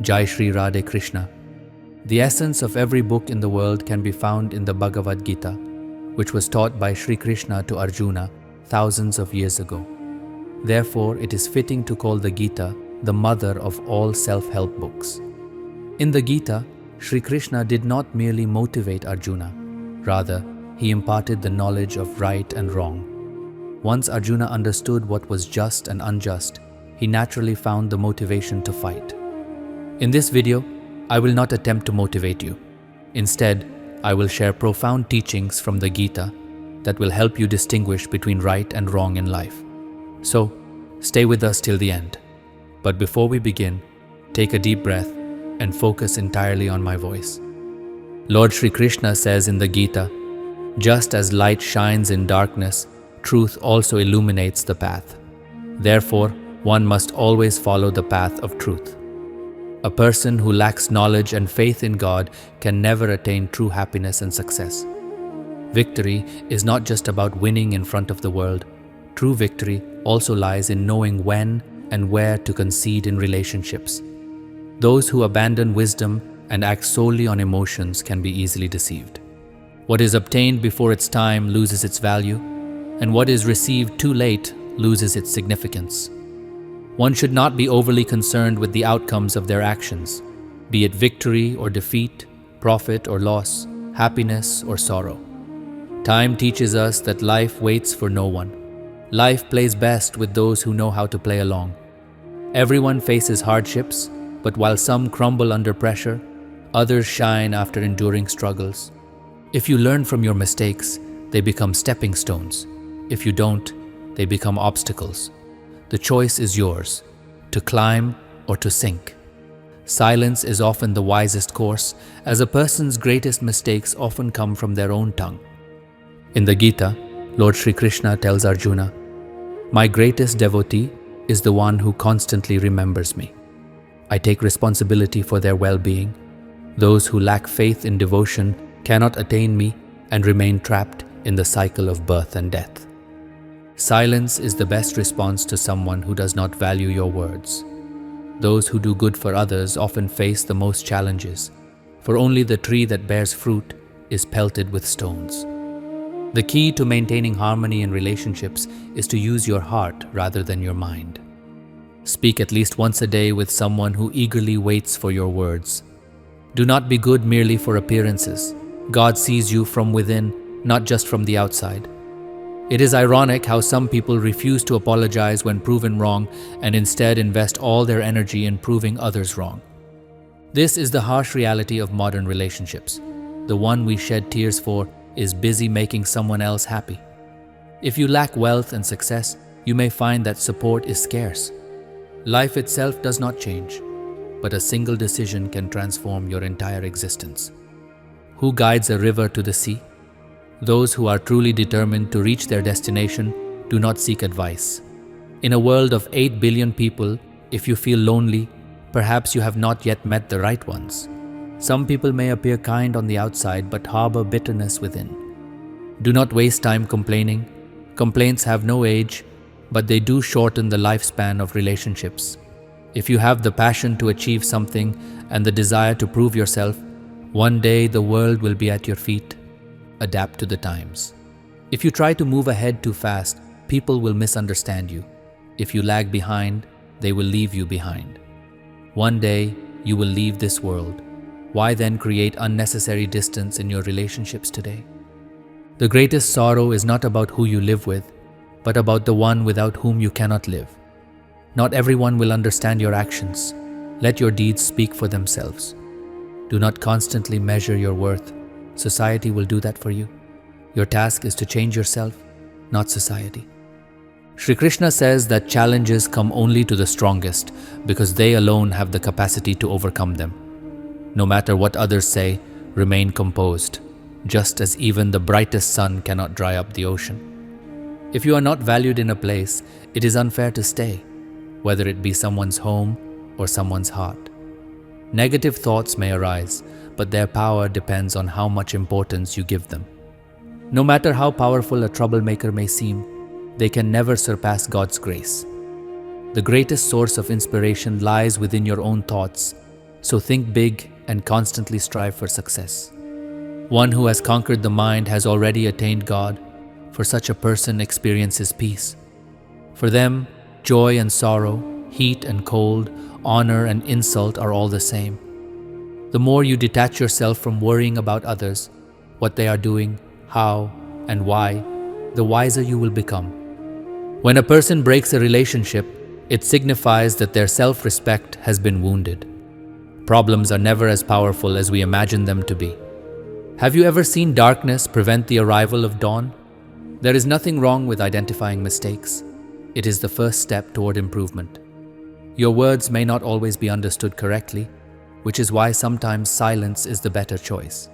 Jai Shri Radhe Krishna. The essence of every book in the world can be found in the Bhagavad Gita, which was taught by Shri Krishna to Arjuna thousands of years ago. Therefore, it is fitting to call the Gita the mother of all self-help books. In the Gita, Shri Krishna did not merely motivate Arjuna, rather, he imparted the knowledge of right and wrong. Once Arjuna understood what was just and unjust, he naturally found the motivation to fight. In this video, I will not attempt to motivate you. Instead, I will share profound teachings from the Gita that will help you distinguish between right and wrong in life. So, stay with us till the end. But before we begin, take a deep breath and focus entirely on my voice. Lord Shri Krishna says in the Gita, "Just as light shines in darkness, truth also illuminates the path. Therefore, one must always follow the path of truth." A person who lacks knowledge and faith in God can never attain true happiness and success. Victory is not just about winning in front of the world. True victory also lies in knowing when and where to concede in relationships. Those who abandon wisdom and act solely on emotions can be easily deceived. What is obtained before its time loses its value, and what is received too late loses its significance. One should not be overly concerned with the outcomes of their actions, be it victory or defeat, profit or loss, happiness or sorrow. Time teaches us that life waits for no one. Life plays best with those who know how to play along. Everyone faces hardships, but while some crumble under pressure, others shine after enduring struggles. If you learn from your mistakes, they become stepping stones. If you don't, they become obstacles. The choice is yours, to climb or to sink. Silence is often the wisest course, as a person's greatest mistakes often come from their own tongue. In the Gita, Lord Shri Krishna tells Arjuna, "My greatest devotee is the one who constantly remembers me. I take responsibility for their well-being. Those who lack faith in devotion cannot attain me and remain trapped in the cycle of birth and death." Silence is the best response to someone who does not value your words. Those who do good for others often face the most challenges, for only the tree that bears fruit is pelted with stones. The key to maintaining harmony in relationships is to use your heart rather than your mind. Speak at least once a day with someone who eagerly waits for your words. Do not be good merely for appearances. God sees you from within, not just from the outside. It is ironic how some people refuse to apologize when proven wrong and instead invest all their energy in proving others wrong. This is the harsh reality of modern relationships. The one we shed tears for is busy making someone else happy. If you lack wealth and success, you may find that support is scarce. Life itself does not change, but a single decision can transform your entire existence. Who guides a river to the sea? Those who are truly determined to reach their destination do not seek advice. In a world of 8 billion people, if you feel lonely, perhaps you have not yet met the right ones. Some people may appear kind on the outside but harbor bitterness within. Do not waste time complaining. Complaints have no age, but they do shorten the lifespan of relationships. If you have the passion to achieve something and the desire to prove yourself, one day the world will be at your feet. Adapt to the times. If you try to move ahead too fast, people will misunderstand you. If you lag behind, they will leave you behind. One day, you will leave this world. Why then create unnecessary distance in your relationships today? The greatest sorrow is not about who you live with, but about the one without whom you cannot live. Not everyone will understand your actions. Let your deeds speak for themselves. Do not constantly measure your worth. Society will do that for you. Your task is to change yourself, not society. Shri Krishna says that challenges come only to the strongest because they alone have the capacity to overcome them. No matter what others say, remain composed, just as even the brightest sun cannot dry up the ocean. If you are not valued in a place, it is unfair to stay, whether it be someone's home or someone's heart. Negative thoughts may arise, but their power depends on how much importance you give them. No matter how powerful a troublemaker may seem, they can never surpass God's grace. The greatest source of inspiration lies within your own thoughts, So think big and constantly strive for success. One who has conquered the mind has already attained God, for such a person experiences peace. For them, joy and sorrow, heat and cold, honor and insult are all the same. The more you detach yourself from worrying about others, what they are doing, how, and why, the wiser you will become. When a person breaks a relationship, it signifies that their self-respect has been wounded. Problems are never as powerful as we imagine them to be. Have you ever seen darkness prevent the arrival of dawn? There is nothing wrong with identifying mistakes. It is the first step toward improvement. Your words may not always be understood correctly, which is why sometimes silence is the better choice.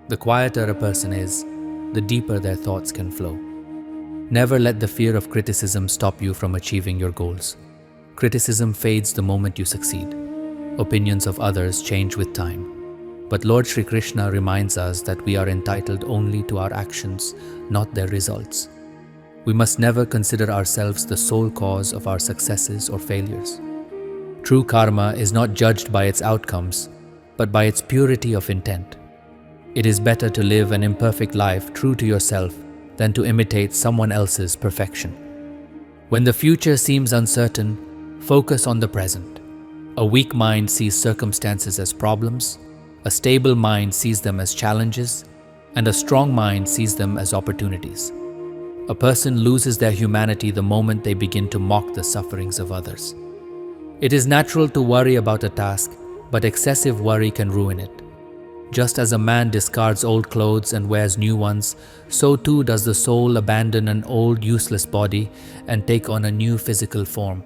The quieter a person is, the deeper their thoughts can flow. Never let the fear of criticism stop you from achieving your goals. Criticism fades the moment you succeed. Opinions of others change with time. But Lord Shri Krishna reminds us that we are entitled only to our actions, not their results. We must never consider ourselves the sole cause of our successes or failures. True karma is not judged by its outcomes, but by its purity of intent. It is better to live an imperfect life true to yourself than to imitate someone else's perfection. When the future seems uncertain, focus on the present. A weak mind sees circumstances as problems, a stable mind sees them as challenges, and a strong mind sees them as opportunities. A person loses their humanity the moment they begin to mock the sufferings of others. It is natural to worry about a task, but excessive worry can ruin it. Just as a man discards old clothes and wears new ones, so too does the soul abandon an old useless body and take on a new physical form.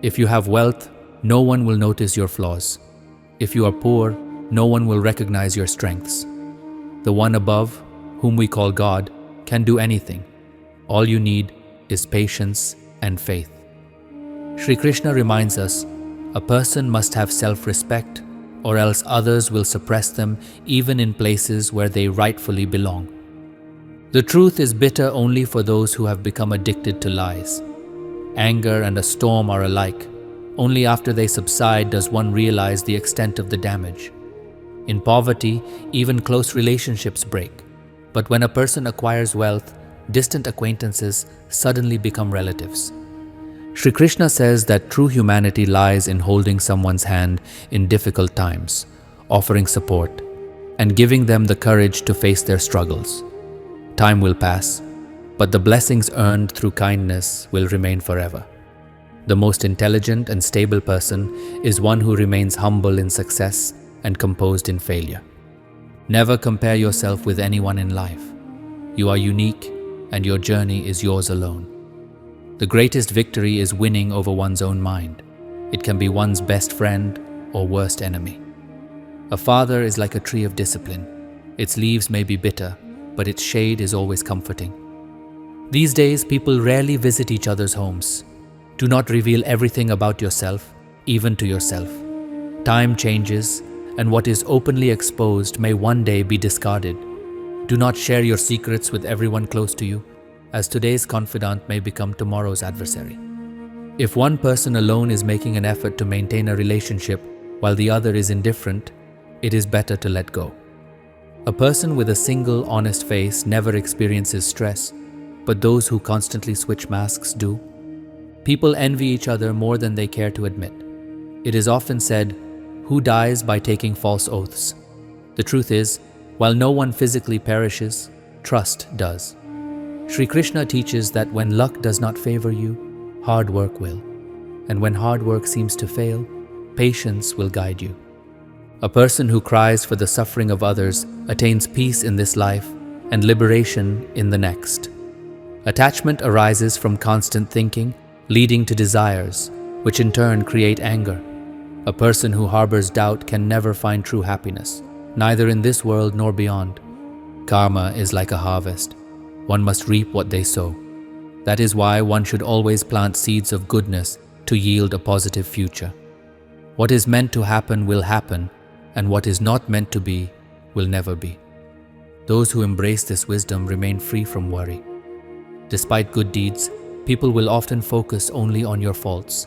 If you have wealth, no one will notice your flaws. If you are poor, no one will recognize your strengths. The one above, whom we call God, can do anything. All you need is patience and faith. Shri Krishna reminds us, a person must have self-respect, or else others will suppress them even in places where they rightfully belong. The truth is bitter only for those who have become addicted to lies. Anger and a storm are alike. Only after they subside does one realize the extent of the damage. In poverty, even close relationships break. But when a person acquires wealth, distant acquaintances suddenly become relatives. Shri Krishna says that true humanity lies in holding someone's hand in difficult times, offering support, and giving them the courage to face their struggles. Time will pass, but the blessings earned through kindness will remain forever. The most intelligent and stable person is one who remains humble in success and composed in failure. Never compare yourself with anyone in life. You are unique, and your journey is yours alone. The greatest victory is winning over one's own mind. It can be one's best friend or worst enemy. A father is like a tree of discipline. Its leaves may be bitter, but its shade is always comforting. These days, people rarely visit each other's homes. Do not reveal everything about yourself, even to yourself. Time changes, and what is openly exposed may one day be discarded. Do not share your secrets with everyone close to you, as today's confidant may become tomorrow's adversary. If one person alone is making an effort to maintain a relationship while the other is indifferent, it is better to let go. A person with a single, honest face never experiences stress, but those who constantly switch masks do. People envy each other more than they care to admit. It is often said, "Who dies by taking false oaths?" The truth is, while no one physically perishes, trust does. Shri Krishna teaches that when luck does not favor you, hard work will. And when hard work seems to fail, patience will guide you. A person who cries for the suffering of others attains peace in this life and liberation in the next. Attachment arises from constant thinking, leading to desires, which in turn create anger. A person who harbors doubt can never find true happiness, neither in this world nor beyond. Karma is like a harvest. One must reap what they sow. That is why one should always plant seeds of goodness to yield a positive future. What is meant to happen will happen, and what is not meant to be will never be. Those who embrace this wisdom remain free from worry. Despite good deeds, people will often focus only on your faults.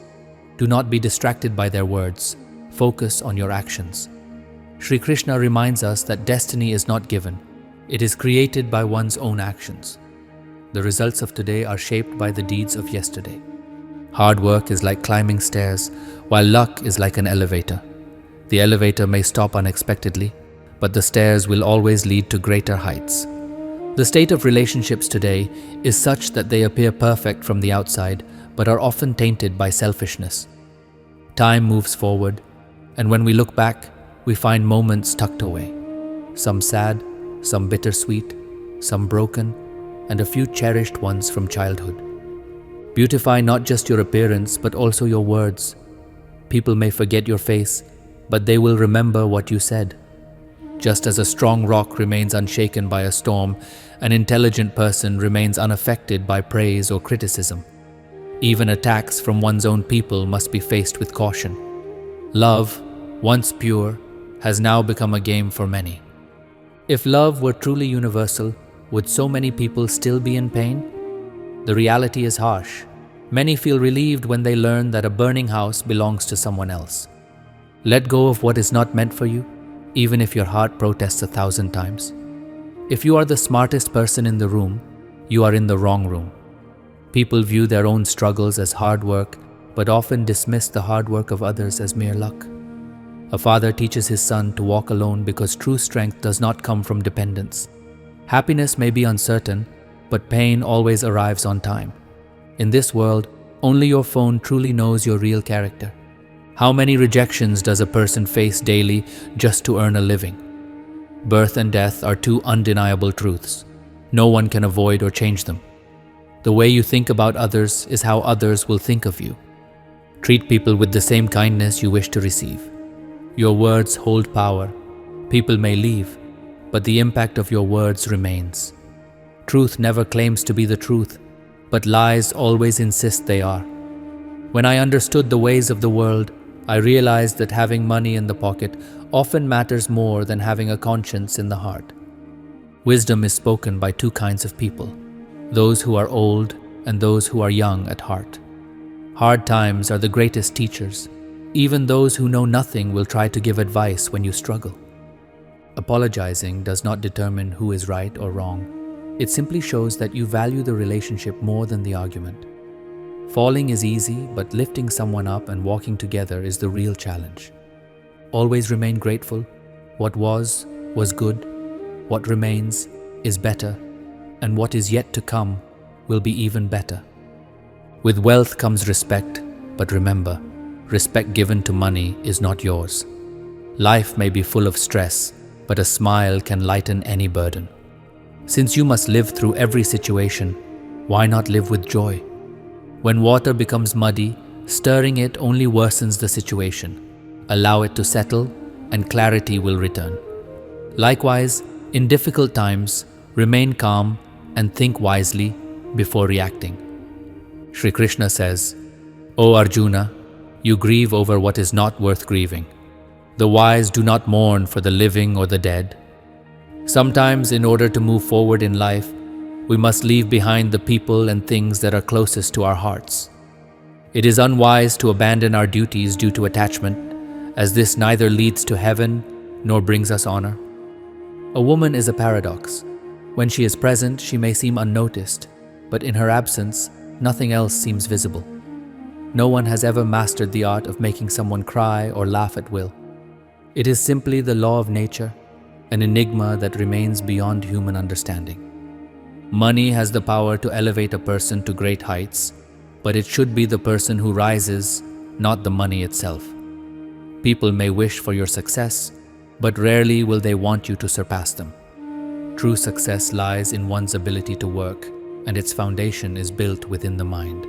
Do not be distracted by their words. focus on your actions. Shri Krishna reminds us that destiny is not given, it is created by one's own actions. The results of today are shaped by the deeds of yesterday. Hard work is like climbing stairs, while luck is like an elevator. The elevator may stop unexpectedly, but the stairs will always lead to greater heights. The state of relationships today is such that they appear perfect from the outside, but are often tainted by selfishness. Time moves forward, and when we look back, we find moments tucked away. Some sad, some bittersweet, some broken, and a few cherished ones from childhood. Beautify not just your appearance, but also your words. People may forget your face, but they will remember what you said. Just as a strong rock remains unshaken by a storm, an intelligent person remains unaffected by praise or criticism. Even attacks from one's own people must be faced with caution. Love, once pure, has now become a game for many. If love were truly universal, would so many people still be in pain? The reality is harsh. Many feel relieved when they learn that a burning house belongs to someone else. Let go of what is not meant for you, even if your heart protests 1,000 times. If you are the smartest person in the room, you are in the wrong room. People view their own struggles as hard work, but often dismiss the hard work of others as mere luck. A father teaches his son to walk alone because true strength does not come from dependence. Happiness may be uncertain, but pain always arrives on time. In this world, only your phone truly knows your real character. How many rejections does a person face daily just to earn a living? Birth and death are two undeniable truths. No one can avoid or change them. The way you think about others is how others will think of you. Treat people with the same kindness you wish to receive. Your words hold power. People may leave, but the impact of your words remains. Truth never claims to be the truth, but lies always insist they are. When I understood the ways of the world, I realized that having money in the pocket often matters more than having a conscience in the heart. Wisdom is spoken by two kinds of people, those who are old and those who are young at heart. Hard times are the greatest teachers. Even those who know nothing will try to give advice when you struggle. Apologizing does not determine who is right or wrong. It simply shows that you value the relationship more than the argument. Falling is easy, but lifting someone up and walking together is the real challenge. Always remain grateful. What was good. What remains is better. And what is yet to come will be even better. With wealth comes respect, but remember, respect given to money is not yours. Life may be full of stress, but a smile can lighten any burden. Since you must live through every situation, why not live with joy? When water becomes muddy, stirring it only worsens the situation. Allow it to settle, and clarity will return. Likewise, in difficult times, remain calm and think wisely before reacting. Shri Krishna says, "O Arjuna, you grieve over what is not worth grieving. The wise do not mourn for the living or the dead." Sometimes, in order to move forward in life, we must leave behind the people and things that are closest to our hearts. It is unwise to abandon our duties due to attachment, as this neither leads to heaven nor brings us honor. A woman is a paradox. When she is present, she may seem unnoticed, but in her absence, nothing else seems visible. No one has ever mastered the art of making someone cry or laugh at will. It is simply the law of nature, an enigma that remains beyond human understanding. Money has the power to elevate a person to great heights, but it should be the person who rises, not the money itself. People may wish for your success, but rarely will they want you to surpass them. True success lies in one's ability to work, and its foundation is built within the mind.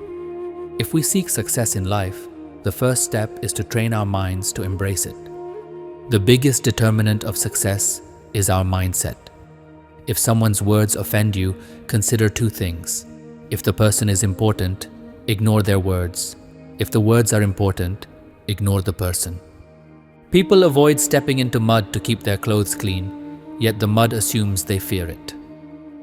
If we seek success in life, the first step is to train our minds to embrace it. The biggest determinant of success is our mindset. If someone's words offend you, consider two things. If the person is important, ignore their words. If the words are important, ignore the person. People avoid stepping into mud to keep their clothes clean, yet the mud assumes they fear it.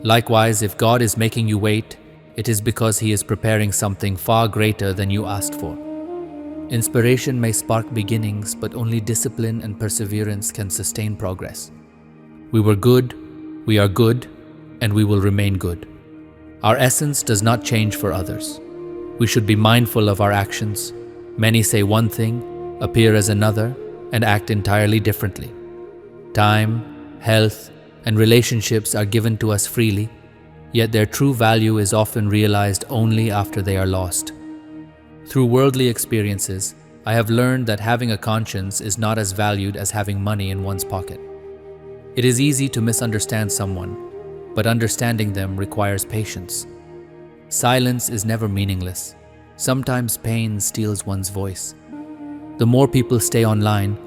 Likewise, if God is making you wait, it is because He is preparing something far greater than you asked for. Inspiration may spark beginnings, but only discipline and perseverance can sustain progress. We were good, we are good, and we will remain good. Our essence does not change for others. We should be mindful of our actions. Many say one thing, appear as another, and act entirely differently. Time, health, and relationships are given to us freely, yet their true value is often realized only after they are lost. Through worldly experiences, I have learned that having a conscience is not as valued as having money in one's pocket. It is easy to misunderstand someone, but understanding them requires patience. Silence is never meaningless. Sometimes pain steals one's voice. The more people stay online,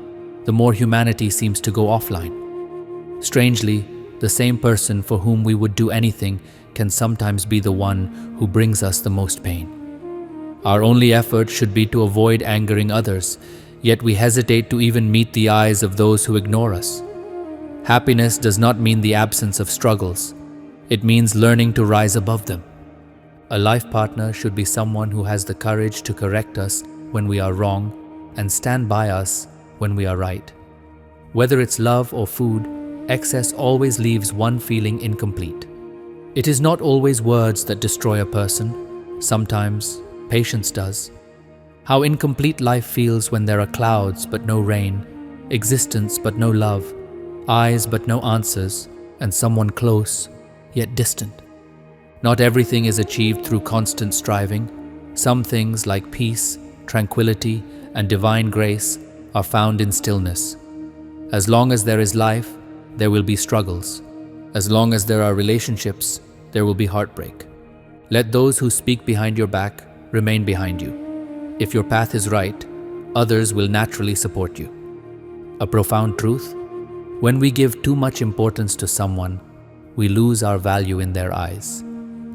the more humanity seems to go offline. Strangely, the same person for whom we would do anything can sometimes be the one who brings us the most pain. Our only effort should be to avoid angering others, yet we hesitate to even meet the eyes of those who ignore us. Happiness does not mean the absence of struggles. It means learning to rise above them. A life partner should be someone who has the courage to correct us when we are wrong and stand by us when we are right. Whether it's love or food, excess always leaves one feeling incomplete. It is not always words that destroy a person. Sometimes patience does. How incomplete life feels when there are clouds but no rain, existence but no love, eyes but no answers, and someone close yet distant. Not everything is achieved through constant striving. Some things like peace, tranquility, and divine grace are found in stillness. As long as there is life, there will be struggles. As long as there are relationships, there will be heartbreak. Let those who speak behind your back remain behind you. If your path is right, others will naturally support you. A profound truth: when we give too much importance to someone, we lose our value in their eyes.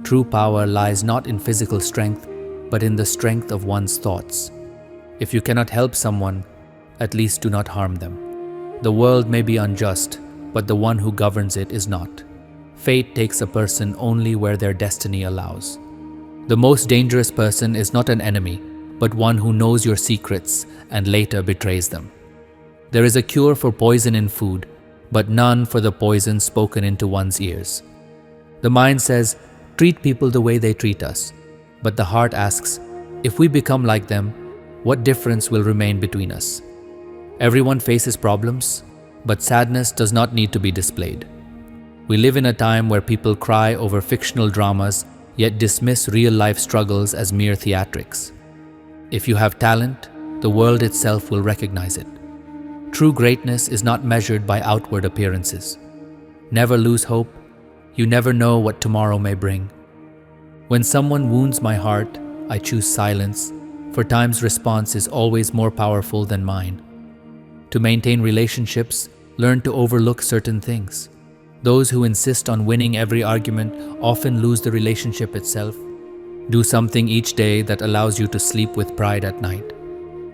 True power lies not in physical strength, but in the strength of one's thoughts. If you cannot help someone, at least do not harm them. The world may be unjust, but the one who governs it is not. Fate takes a person only where their destiny allows. The most dangerous person is not an enemy, but one who knows your secrets and later betrays them. There is a cure for poison in food, but none for the poison spoken into one's ears. The mind says, treat people the way they treat us, but the heart asks, if we become like them, what difference will remain between us? Everyone faces problems, but sadness does not need to be displayed. We live in a time where people cry over fictional dramas, yet dismiss real-life struggles as mere theatrics. If you have talent, the world itself will recognize it. True greatness is not measured by outward appearances. Never lose hope. You never know what tomorrow may bring. When someone wounds my heart, I choose silence, for time's response is always more powerful than mine. To maintain relationships, learn to overlook certain things. Those who insist on winning every argument often lose the relationship itself. Do something each day that allows you to sleep with pride at night.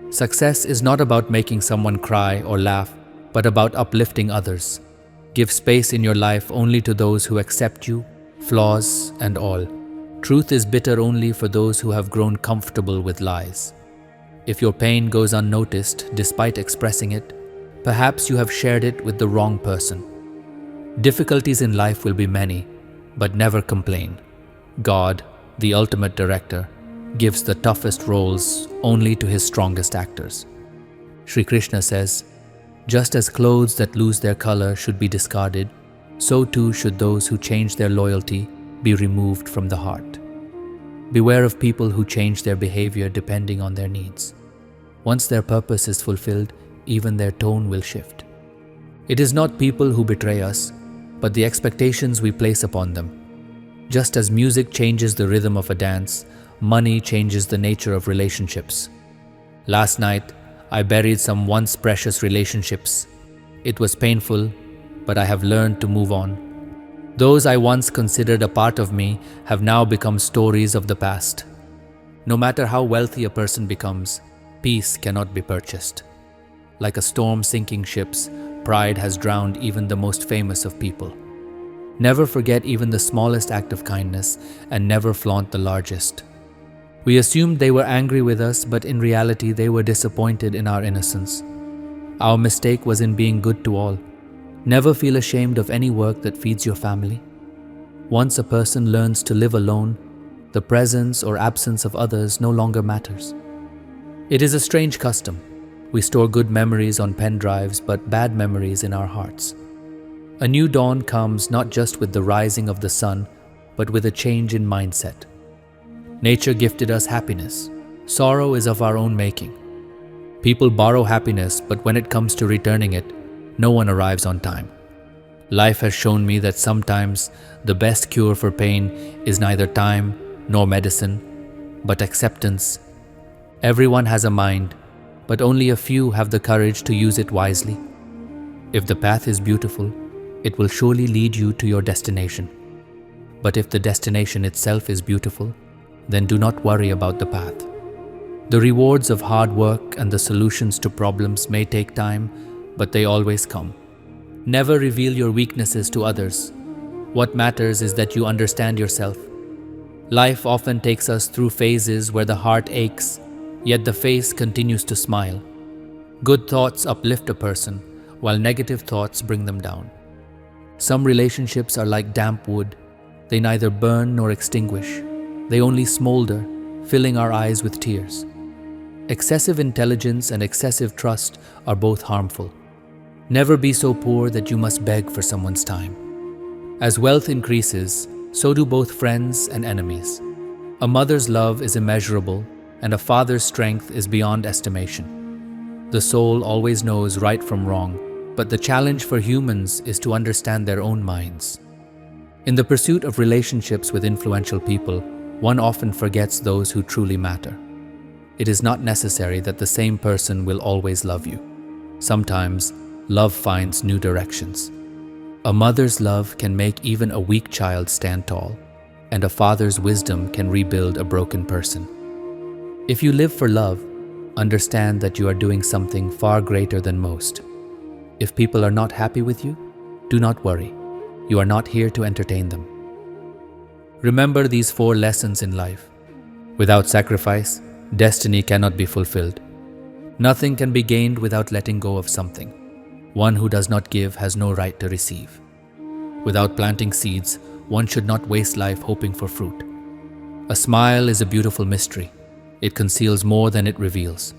Success is not about making someone cry or laugh, but about uplifting others. Give space in your life only to those who accept you, flaws and all. Truth is bitter only for those who have grown comfortable with lies. If your pain goes unnoticed despite expressing it, perhaps you have shared it with the wrong person. Difficulties in life will be many, but never complain. God, the ultimate director, gives the toughest roles only to his strongest actors. Shri Krishna says, just as clothes that lose their color should be discarded, so too should those who change their loyalty be removed from the heart. Beware of people who change their behavior depending on their needs. Once their purpose is fulfilled, even their tone will shift. It is not people who betray us, but the expectations we place upon them. Just as music changes the rhythm of a dance, money changes the nature of relationships. Last night, I buried some once precious relationships. It was painful, but I have learned to move on. Those I once considered a part of me have now become stories of the past. No matter how wealthy a person becomes, peace cannot be purchased. Like a storm sinking ships, pride has drowned even the most famous of people. Never forget even the smallest act of kindness, and never flaunt the largest. We assumed they were angry with us, but in reality they were disappointed in our innocence. Our mistake was in being good to all. Never feel ashamed of any work that feeds your family. Once a person learns to live alone, the presence or absence of others no longer matters. It is a strange custom. We store good memories on pen drives, but bad memories in our hearts. A new dawn comes not just with the rising of the sun, but with a change in mindset. Nature gifted us happiness. Sorrow is of our own making. People borrow happiness, but when it comes to returning it, no one arrives on time. Life has shown me that sometimes the best cure for pain is neither time nor medicine, but acceptance. Everyone has a mind, but only a few have the courage to use it wisely. If the path is beautiful, it will surely lead you to your destination. But if the destination itself is beautiful, then do not worry about the path. The rewards of hard work and the solutions to problems may take time, but they always come. Never reveal your weaknesses to others. What matters is that you understand yourself. Life often takes us through phases where the heart aches, yet the face continues to smile. Good thoughts uplift a person, while negative thoughts bring them down. Some relationships are like damp wood. They neither burn nor extinguish. They only smolder, filling our eyes with tears. Excessive intelligence and excessive trust are both harmful. Never be so poor that you must beg for someone's time. As wealth increases, so do both friends and enemies. A mother's love is immeasurable, and a father's strength is beyond estimation. The soul always knows right from wrong, but the challenge for humans is to understand their own minds. In the pursuit of relationships with influential people, one often forgets those who truly matter. It is not necessary that the same person will always love you. Sometimes, love finds new directions. A mother's love can make even a weak child stand tall, and a father's wisdom can rebuild a broken person. If you live for love, understand that you are doing something far greater than most. If people are not happy with you, do not worry. You are not here to entertain them. Remember these 4 lessons in life. Without sacrifice, destiny cannot be fulfilled. Nothing can be gained without letting go of something. One who does not give has no right to receive. Without planting seeds, one should not waste life hoping for fruit. A smile is a beautiful mystery. It conceals more than it reveals.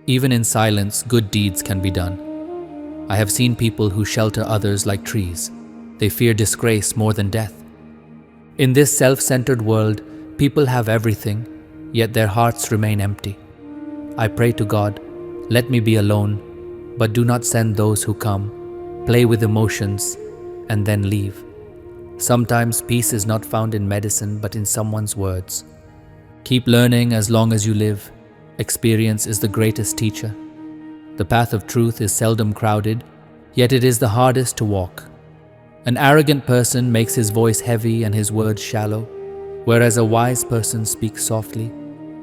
Even in silence, good deeds can be done. I have seen people who shelter others like trees. They fear disgrace more than death. In this self-centered world, people have everything, yet their hearts remain empty. I pray to God, let me be alone, but do not send those who come, play with emotions, and then leave. Sometimes peace is not found in medicine, but in someone's words. Keep learning as long as you live. Experience is the greatest teacher. The path of truth is seldom crowded, yet it is the hardest to walk. An arrogant person makes his voice heavy and his words shallow, whereas a wise person speaks softly,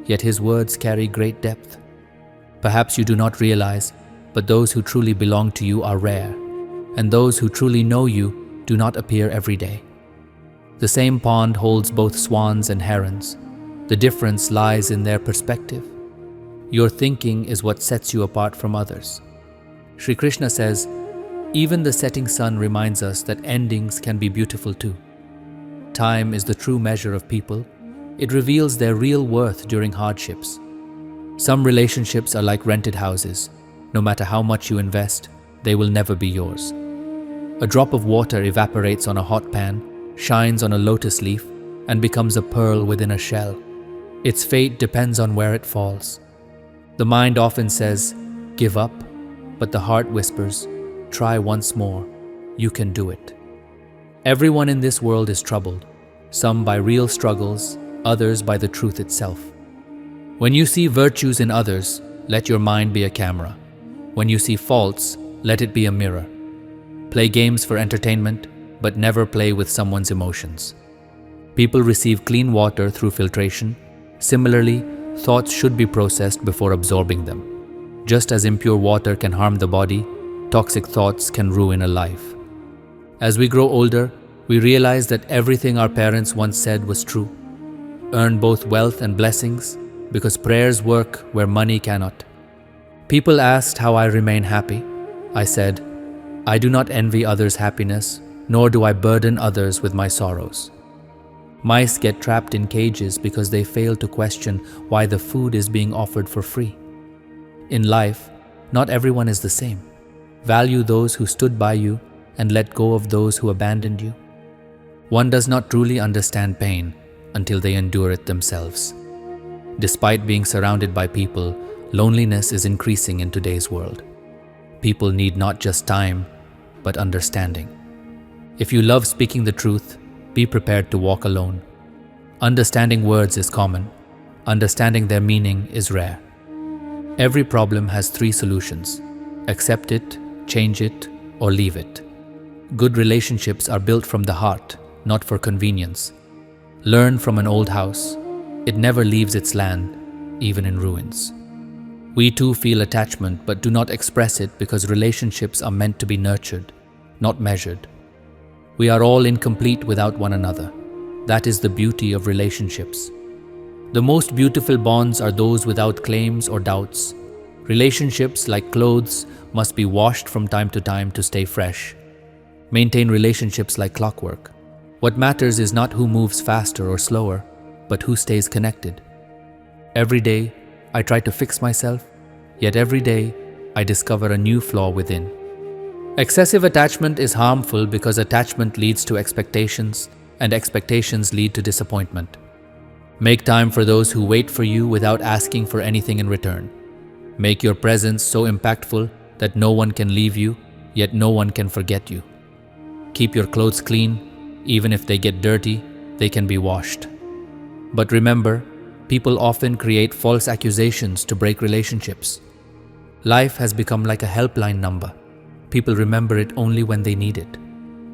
yet his words carry great depth. Perhaps you do not realize, but those who truly belong to you are rare, and those who truly know you do not appear every day. The same pond holds both swans and herons. The difference lies in their perspective. Your thinking is what sets you apart from others. Shri Krishna says, even the setting sun reminds us that endings can be beautiful too. Time is the true measure of people. It reveals their real worth during hardships. Some relationships are like rented houses. No matter how much you invest, they will never be yours. A drop of water evaporates on a hot pan, shines on a lotus leaf, and becomes a pearl within a shell. Its fate depends on where it falls. The mind often says, give up, but the heart whispers, try once more, you can do it. Everyone in this world is troubled, some by real struggles, others by the truth itself. When you see virtues in others, let your mind be a camera. When you see faults, let it be a mirror. Play games for entertainment, but never play with someone's emotions. People receive clean water through filtration. Similarly, thoughts should be processed before absorbing them. Just as impure water can harm the body, toxic thoughts can ruin a life. As we grow older, we realize that everything our parents once said was true. earn both wealth and blessings, because prayers work where money cannot. People asked how I remain happy. I said, I do not envy others' happiness, nor do I burden others with my sorrows. Mice get trapped in cages because they fail to question why the food is being offered for free. In life, not everyone is the same. Value those who stood by you and let go of those who abandoned you. One does not truly understand pain until they endure it themselves. Despite being surrounded by people, loneliness is increasing in today's world. People need not just time, but understanding. If you love speaking the truth, be prepared to walk alone. Understanding words is common. Understanding their meaning is rare. Every problem has 3 solutions. Accept it, change it, or leave it. Good relationships are built from the heart, not for convenience. Learn from an old house. It never leaves its land, even in ruins. We too feel attachment but do not express it because relationships are meant to be nurtured, not measured. We are all incomplete without one another. That is the beauty of relationships. The most beautiful bonds are those without claims or doubts. Relationships, like clothes, must be washed from time to time to stay fresh. Maintain relationships like clockwork. What matters is not who moves faster or slower, but who stays connected. Every day, I try to fix myself, yet every day, I discover a new flaw within. Excessive attachment is harmful because attachment leads to expectations, and expectations lead to disappointment. Make time for those who wait for you without asking for anything in return. Make your presence so impactful that no one can leave you, yet no one can forget you. Keep your clothes clean. Even if they get dirty, they can be washed. But remember, people often create false accusations to break relationships. Life has become like a helpline number. People remember it only when they need it.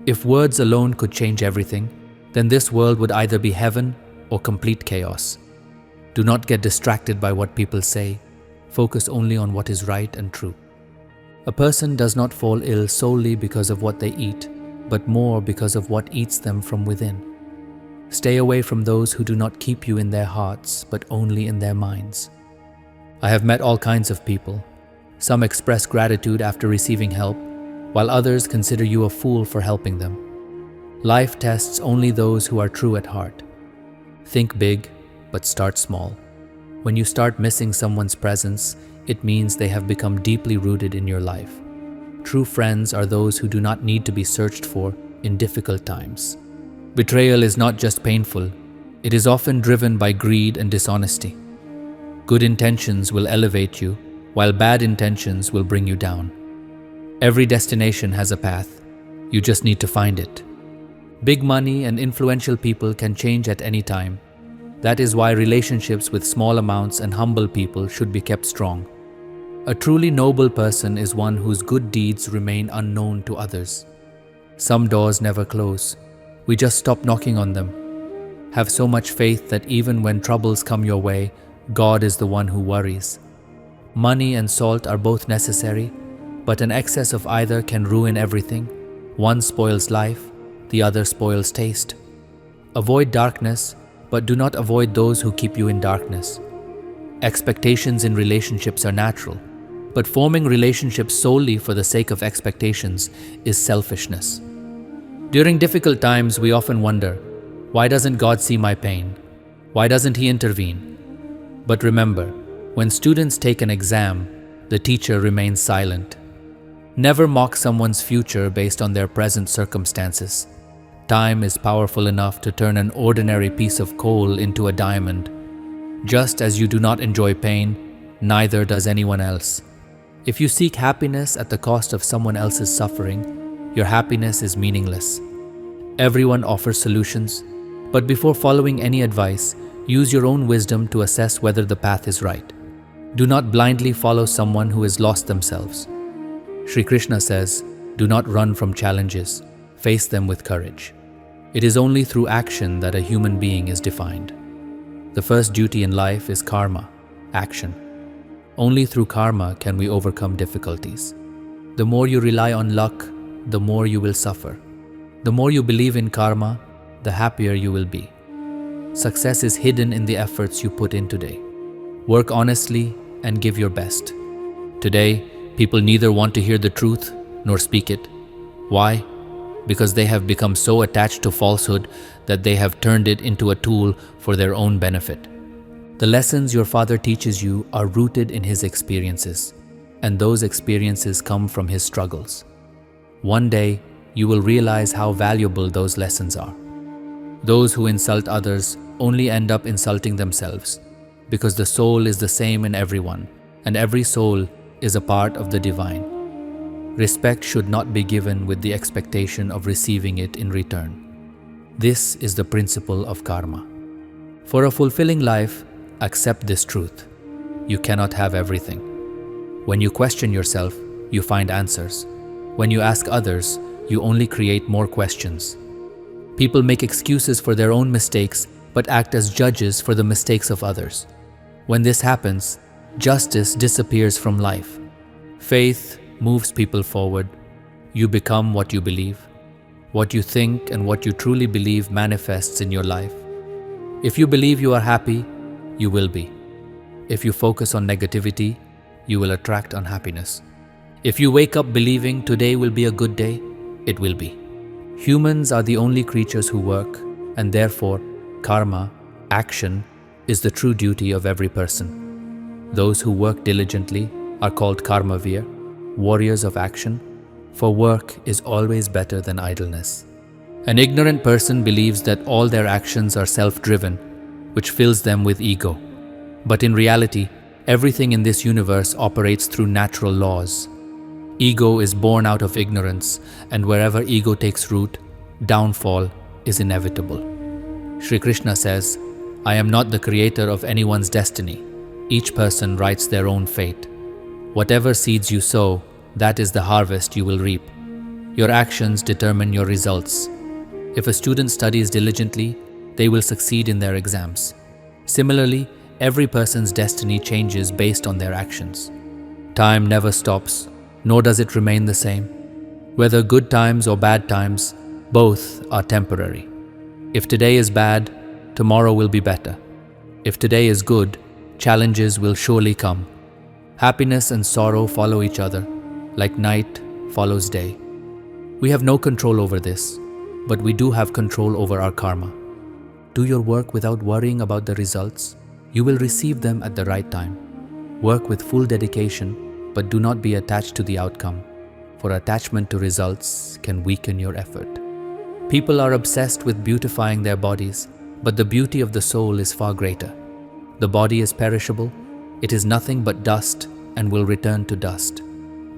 If words alone could change everything, then this world would either be heaven or complete chaos. Do not get distracted by what people say. Focus only on what is right and true. A person does not fall ill solely because of what they eat, but more because of what eats them from within. Stay away from those who do not keep you in their hearts, but only in their minds. I have met all kinds of people. Some express gratitude after receiving help, while others consider you a fool for helping them. Life tests only those who are true at heart. Think big, but start small. When you start missing someone's presence, it means they have become deeply rooted in your life. True friends are those who do not need to be searched for in difficult times. Betrayal is not just painful, it is often driven by greed and dishonesty. Good intentions will elevate you, while bad intentions will bring you down. Every destination has a path. You just need to find it. Big money and influential people can change at any time. That is why relationships with small amounts and humble people should be kept strong. A truly noble person is one whose good deeds remain unknown to others. Some doors never close. We just stop knocking on them. Have so much faith that even when troubles come your way, God is the one who worries. Money and salt are both necessary, but an excess of either can ruin everything. One spoils life, the other spoils taste. Avoid darkness, but do not avoid those who keep you in darkness. Expectations in relationships are natural, but forming relationships solely for the sake of expectations is selfishness. During difficult times, we often wonder, why doesn't God see my pain? Why doesn't He intervene? But remember, when students take an exam, the teacher remains silent. Never mock someone's future based on their present circumstances. Time is powerful enough to turn an ordinary piece of coal into a diamond. Just as you do not enjoy pain, neither does anyone else. If you seek happiness at the cost of someone else's suffering, your happiness is meaningless. Everyone offers solutions, but before following any advice, use your own wisdom to assess whether the path is right. Do not blindly follow someone who has lost themselves. Shri Krishna says, do not run from challenges, face them with courage. It is only through action that a human being is defined. The first duty in life is karma, action. Only through karma can we overcome difficulties. The more you rely on luck, the more you will suffer. The more you believe in karma, the happier you will be. Success is hidden in the efforts you put in today. Work honestly and give your best. Today, people neither want to hear the truth nor speak it. Why? Because they have become so attached to falsehood that they have turned it into a tool for their own benefit. The lessons your father teaches you are rooted in his experiences, and those experiences come from his struggles. One day, you will realize how valuable those lessons are. Those who insult others only end up insulting themselves, because the soul is the same in everyone, and every soul is a part of the divine. Respect should not be given with the expectation of receiving it in return. This is the principle of karma. For a fulfilling life, accept this truth. You cannot have everything. When you question yourself, you find answers. When you ask others, you only create more questions. People make excuses for their own mistakes, but act as judges for the mistakes of others. When this happens, justice disappears from life. Faith moves people forward. You become what you believe. What you think and what you truly believe manifests in your life. If you believe you are happy, you will be. If you focus on negativity, you will attract unhappiness. If you wake up believing today will be a good day, it will be. Humans are the only creatures who work, and therefore, karma, action, is the true duty of every person. Those who work diligently are called karmavir, warriors of action, for work is always better than idleness. An ignorant person believes that all their actions are self-driven, which fills them with ego. But in reality, everything in this universe operates through natural laws. Ego is born out of ignorance, and wherever ego takes root, downfall is inevitable. Shri Krishna says, I am not the creator of anyone's destiny. Each person writes their own fate. Whatever seeds you sow, that is the harvest you will reap. Your actions determine your results. If a student studies diligently, they will succeed in their exams. Similarly, every person's destiny changes based on their actions. Time never stops, nor does it remain the same. Whether good times or bad times, both are temporary. If today is bad, tomorrow will be better. If today is good, challenges will surely come. Happiness and sorrow follow each other, like night follows day. We have no control over this, but we do have control over our karma. Do your work without worrying about the results. You will receive them at the right time. Work with full dedication, but do not be attached to the outcome, for attachment to results can weaken your effort. People are obsessed with beautifying their bodies, but the beauty of the soul is far greater. The body is perishable, it is nothing but dust and will return to dust.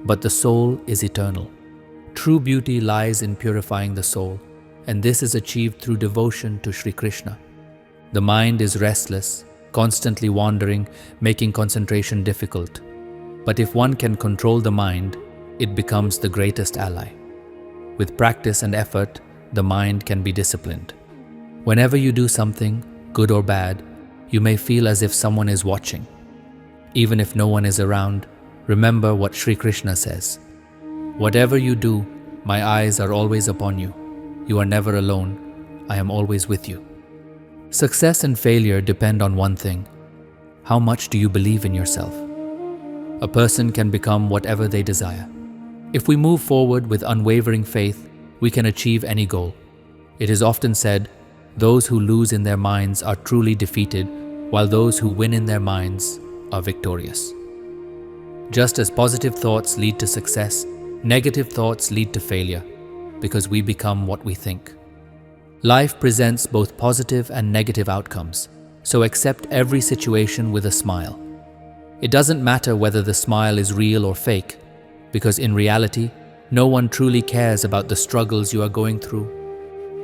But the soul is eternal. True beauty lies in purifying the soul, and this is achieved through devotion to Shri Krishna. The mind is restless, constantly wandering, making concentration difficult. But if one can control the mind, it becomes the greatest ally. With practice and effort, the mind can be disciplined. Whenever you do something, good or bad, you may feel as if someone is watching. Even if no one is around, remember what Shri Krishna says. Whatever you do, my eyes are always upon you. You are never alone. I am always with you. Success and failure depend on one thing. How much do you believe in yourself? A person can become whatever they desire. If we move forward with unwavering faith, we can achieve any goal. It is often said, those who lose in their minds are truly defeated, while those who win in their minds are victorious. Just as positive thoughts lead to success, negative thoughts lead to failure, because we become what we think. Life presents both positive and negative outcomes, so accept every situation with a smile. It doesn't matter whether the smile is real or fake, because in reality, no one truly cares about the struggles you are going through.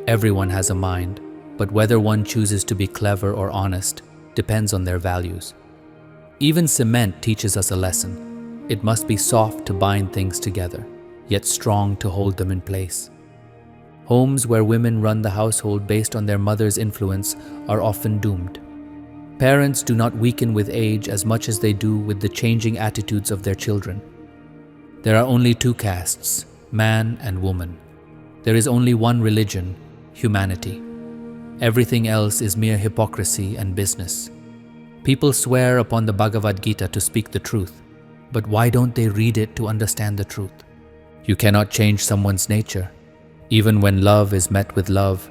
Everyone has a mind, but whether one chooses to be clever or honest depends on their values. Even cement teaches us a lesson. It must be soft to bind things together, yet strong to hold them in place. Homes where women run the household based on their mother's influence are often doomed. Parents do not weaken with age as much as they do with the changing attitudes of their children. There are only two castes, man and woman. There is only one religion, humanity. Everything else is mere hypocrisy and business. People swear upon the Bhagavad Gita to speak the truth, but why don't they read it to understand the truth? You cannot change someone's nature. Even when love is met with love,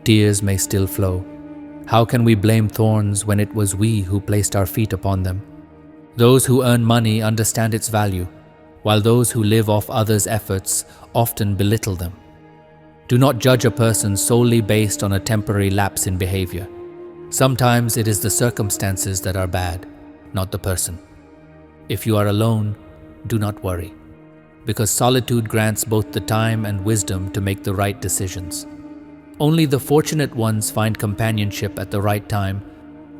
tears may still flow. How can we blame thorns when it was we who placed our feet upon them? Those who earn money understand its value, while those who live off others' efforts often belittle them. Do not judge a person solely based on a temporary lapse in behavior. Sometimes it is the circumstances that are bad, not the person. If you are alone, do not worry, because solitude grants both the time and wisdom to make the right decisions. Only the fortunate ones find companionship at the right time,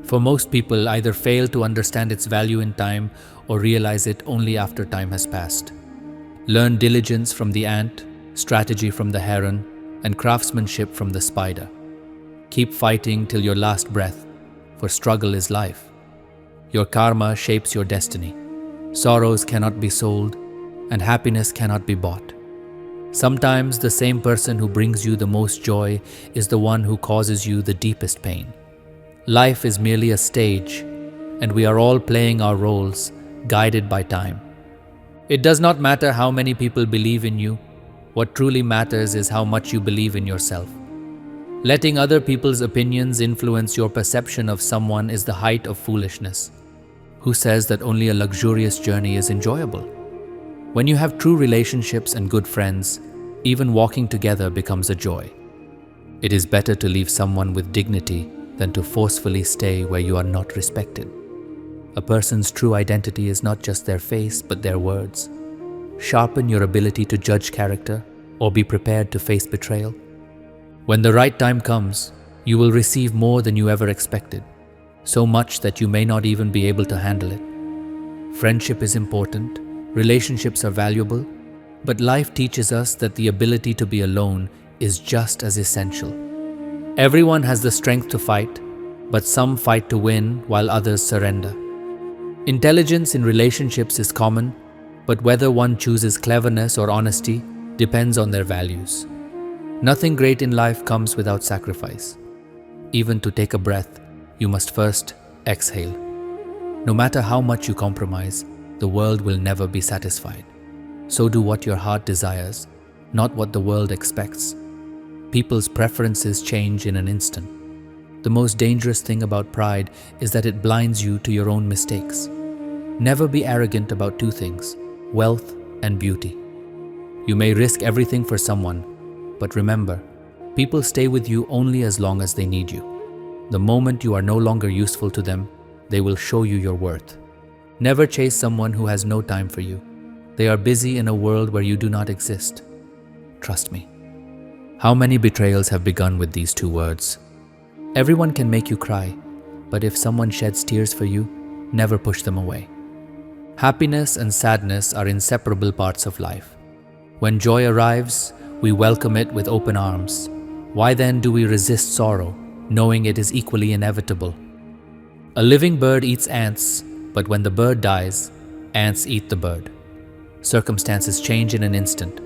for most people either fail to understand its value in time or realize it only after time has passed. Learn diligence from the ant, strategy from the heron, and craftsmanship from the spider. Keep fighting till your last breath, for struggle is life. Your karma shapes your destiny. Sorrows cannot be sold, and happiness cannot be bought. Sometimes the same person who brings you the most joy is the one who causes you the deepest pain. Life is merely a stage, and we are all playing our roles, guided by time. It does not matter how many people believe in you. What truly matters is how much you believe in yourself. Letting other people's opinions influence your perception of someone is the height of foolishness. Who says that only a luxurious journey is enjoyable? When you have true relationships and good friends, even walking together becomes a joy. It is better to leave someone with dignity than to forcefully stay where you are not respected. A person's true identity is not just their face, but their words. Sharpen your ability to judge character, or be prepared to face betrayal. When the right time comes, you will receive more than you ever expected, so much that you may not even be able to handle it. Friendship is important, relationships are valuable, but life teaches us that the ability to be alone is just as essential. Everyone has the strength to fight, but some fight to win while others surrender. Intelligence in relationships is common, but whether one chooses cleverness or honesty depends on their values. Nothing great in life comes without sacrifice. Even to take a breath, you must first exhale. No matter how much you compromise, the world will never be satisfied. So do what your heart desires, not what the world expects. People's preferences change in an instant. The most dangerous thing about pride is that it blinds you to your own mistakes. Never be arrogant about two things: wealth and beauty. You may risk everything for someone, but remember, people stay with you only as long as they need you. The moment you are no longer useful to them, they will show you your worth. Never chase someone who has no time for you. They are busy in a world where you do not exist. Trust me. How many betrayals have begun with these two words? Everyone can make you cry, but if someone sheds tears for you, never push them away. Happiness and sadness are inseparable parts of life. When joy arrives, we welcome it with open arms. Why then do we resist sorrow, knowing it is equally inevitable? A living bird eats ants, but when the bird dies, ants eat the bird. Circumstances change in an instant.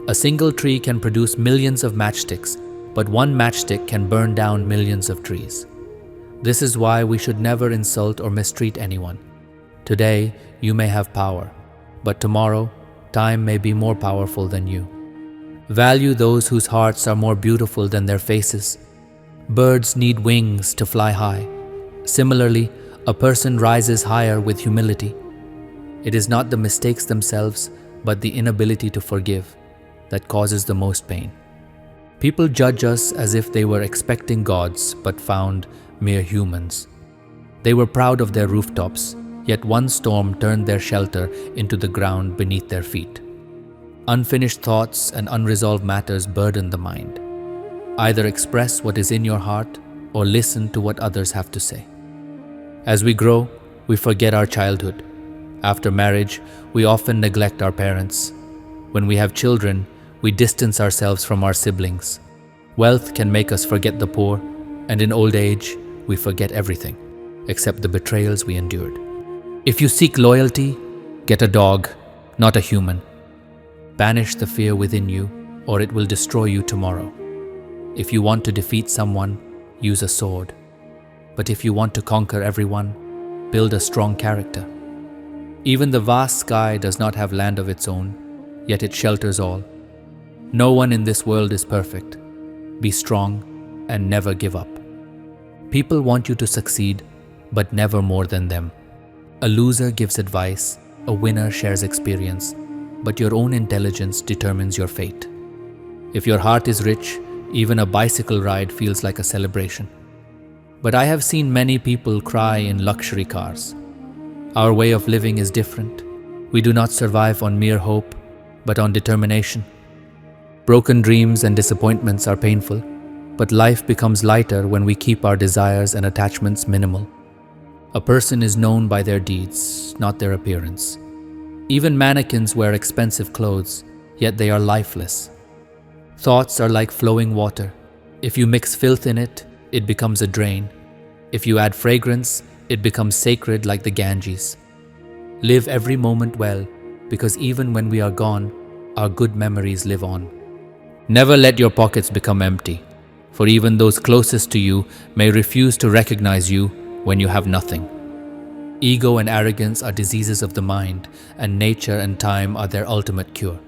A single tree can produce millions of matchsticks, but one matchstick can burn down millions of trees. This is why we should never insult or mistreat anyone. Today, you may have power, but tomorrow, time may be more powerful than you. Value those whose hearts are more beautiful than their faces. Birds need wings to fly high. Similarly, a person rises higher with humility. It is not the mistakes themselves, but the inability to forgive that causes the most pain. People judge us as if they were expecting gods but found mere humans. They were proud of their rooftops, yet one storm turned their shelter into the ground beneath their feet. Unfinished thoughts and unresolved matters burden the mind. Either express what is in your heart or listen to what others have to say. As we grow, we forget our childhood. After marriage, we often neglect our parents. When we have children, we distance ourselves from our siblings. Wealth can make us forget the poor, and in old age, we forget everything, except the betrayals we endured. If you seek loyalty, get a dog, not a human. Banish the fear within you, or it will destroy you tomorrow. If you want to defeat someone, use a sword. But if you want to conquer everyone, build a strong character. Even the vast sky does not have land of its own, yet it shelters all. No one in this world is perfect. Be strong and never give up. People want you to succeed, but never more than them. A loser gives advice, a winner shares experience, but your own intelligence determines your fate. If your heart is rich, even a bicycle ride feels like a celebration. But I have seen many people cry in luxury cars. Our way of living is different. We do not survive on mere hope, but on determination. Broken dreams and disappointments are painful, but life becomes lighter when we keep our desires and attachments minimal. A person is known by their deeds, not their appearance. Even mannequins wear expensive clothes, yet they are lifeless. Thoughts are like flowing water. If you mix filth in it, it becomes a drain. If you add fragrance, it becomes sacred like the Ganges. Live every moment well, because even when we are gone, our good memories live on. Never let your pockets become empty, for even those closest to you may refuse to recognize you when you have nothing. Ego and arrogance are diseases of the mind, and nature and time are their ultimate cure.